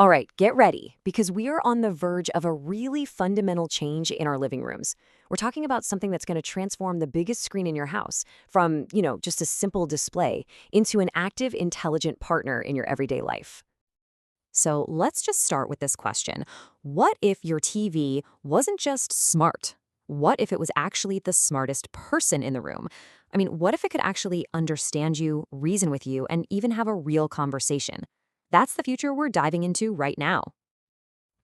All right, get ready, because we are on the verge of a really fundamental change in our living rooms. We're talking about something that's going to transform the biggest screen in your house from, just a simple display into an active, intelligent partner in your everyday life. So let's just start with this question. What if your TV wasn't just smart? What if it was actually the smartest person in the room? I mean, what if it could actually understand you, reason with you, and even have a real conversation? That's the future we're diving into right now.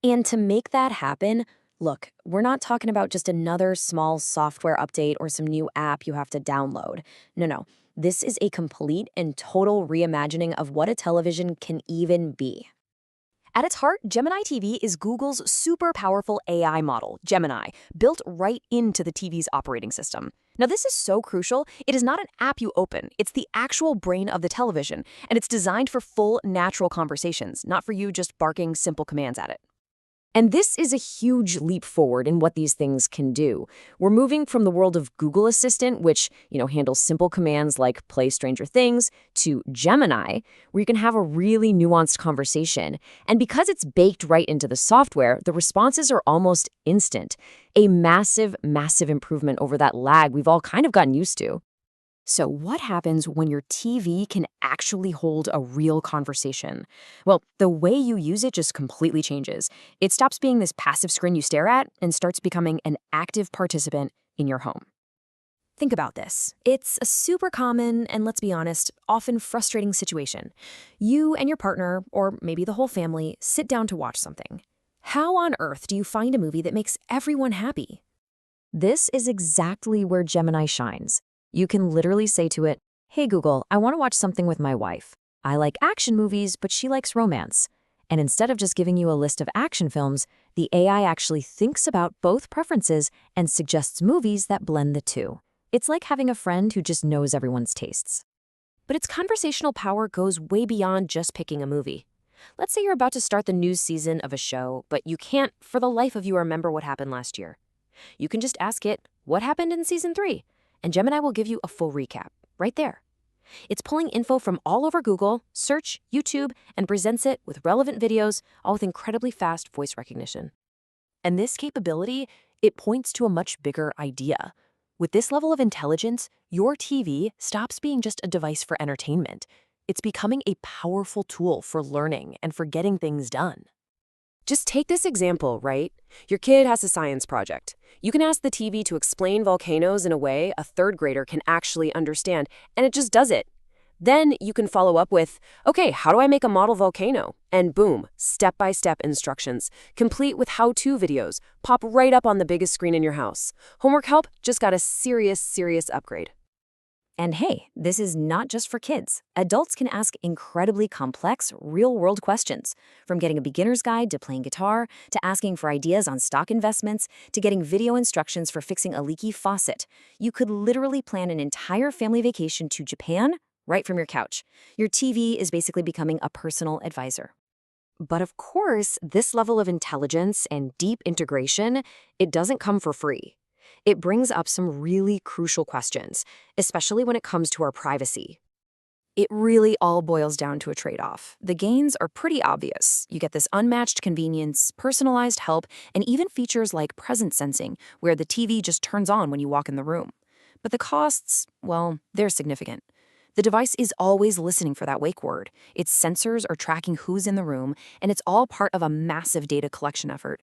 And to make that happen, look, we're not talking about just another small software update or some new app you have to download. No. This is a complete and total reimagining of what a television can even be. At its heart, Gemini TV is Google's super powerful AI model, Gemini, built right into the TV's operating system. Now, this is so crucial. It is not an app you open. It's the actual brain of the television, and it's designed for full, natural conversations, not for you just barking simple commands at it. And this is a huge leap forward in what these things can do. We're moving from the world of Google Assistant, which, handles simple commands like play Stranger Things, to Gemini, where you can have a really nuanced conversation. And because it's baked right into the software, the responses are almost instant. A massive, massive improvement over that lag we've all kind of gotten used to. So what happens when your TV can actually hold a real conversation? Well, the way you use it just completely changes. It stops being this passive screen you stare at and starts becoming an active participant in your home. Think about this. It's a super common and, let's be honest, often frustrating situation. You and your partner, or maybe the whole family, sit down to watch something. How on earth do you find a movie that makes everyone happy? This is exactly where Gemini shines. You can literally say to it, "Hey Google, I want to watch something with my wife. I like action movies, but she likes romance." And instead of just giving you a list of action films, the AI actually thinks about both preferences and suggests movies that blend the two. It's like having a friend who just knows everyone's tastes. But its conversational power goes way beyond just picking a movie. Let's say you're about to start the news season of a show, but you can't, for the life of you, remember what happened last year. You can just ask it, "What happened in season 3? And Gemini will give you a full recap, right there. It's pulling info from all over Google, Search, YouTube, and presents it with relevant videos, all with incredibly fast voice recognition. And this capability, it points to a much bigger idea. With this level of intelligence, your TV stops being just a device for entertainment. It's becoming a powerful tool for learning and for getting things done. Just take this example, right? Your kid has a science project. You can ask the TV to explain volcanoes in a way a third grader can actually understand, and it just does it. Then you can follow up with, "Okay, how do I make a model volcano?" And boom, step-by-step instructions, complete with how-to videos, pop right up on the biggest screen in your house. Homework help just got a serious upgrade. And hey, this is not just for kids. Adults can ask incredibly complex, real-world questions, from getting a beginner's guide to playing guitar, to asking for ideas on stock investments, to getting video instructions for fixing a leaky faucet. You could literally plan an entire family vacation to Japan right from your couch. Your TV is basically becoming a personal advisor. But of course, this level of intelligence and deep integration, it doesn't come for free. It brings up some really crucial questions, especially when it comes to our privacy. It really all boils down to a trade-off. The gains are pretty obvious. You get this unmatched convenience, personalized help, and even features like presence sensing, where the TV just turns on when you walk in the room. But the costs, well, they're significant. The device is always listening for that wake word. Its sensors are tracking who's in the room, and it's all part of a massive data collection effort.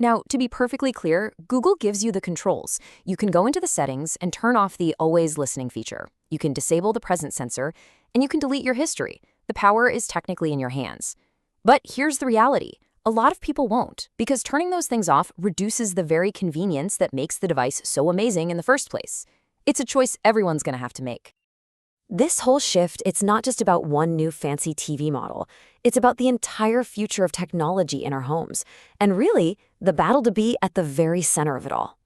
Now, to be perfectly clear, Google gives you the controls. You can go into the settings and turn off the always listening feature. You can disable the presence sensor, and you can delete your history. The power is technically in your hands. But here's the reality. A lot of people won't, because turning those things off reduces the very convenience that makes the device so amazing in the first place. It's a choice everyone's going to have to make. This whole shift, it's not just about one new fancy TV model. It's about the entire future of technology in our homes, and really, the battle to be at the very center of it all.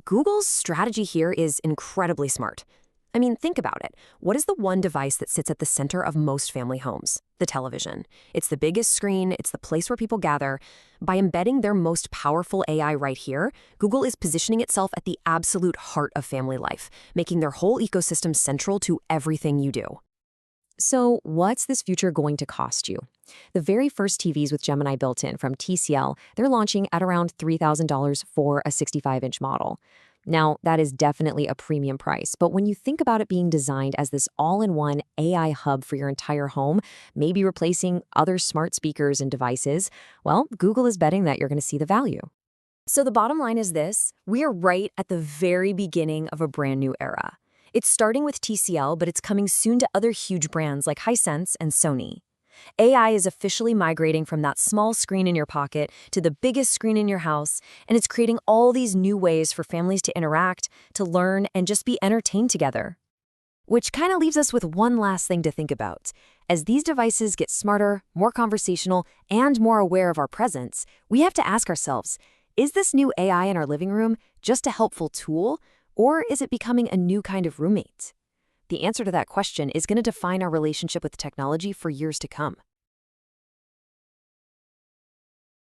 Google's strategy here is incredibly smart. I mean, think about it. What is the one device that sits at the center of most family homes? The television. It's the biggest screen, it's the place where people gather. By embedding their most powerful AI right here, Google is positioning itself at the absolute heart of family life, making their whole ecosystem central to everything you do. So, what's this future going to cost you? The very first TVs with Gemini built in from TCL, they're launching at around $3,000 for a 65-inch model. Now, that is definitely a premium price, but when you think about it being designed as this all-in-one AI hub for your entire home, maybe replacing other smart speakers and devices, well, Google is betting that you're going to see the value. So the bottom line is this: we are right at the very beginning of a brand new era. It's starting with TCL, but it's coming soon to other huge brands like Hisense and Sony. AI is officially migrating from that small screen in your pocket to the biggest screen in your house, and it's creating all these new ways for families to interact, to learn, and just be entertained together. Which kind of leaves us with one last thing to think about. As these devices get smarter, more conversational, and more aware of our presence, we have to ask ourselves, is this new AI in our living room just a helpful tool, or is it becoming a new kind of roommate? The answer to that question is going to define our relationship with technology for years to come.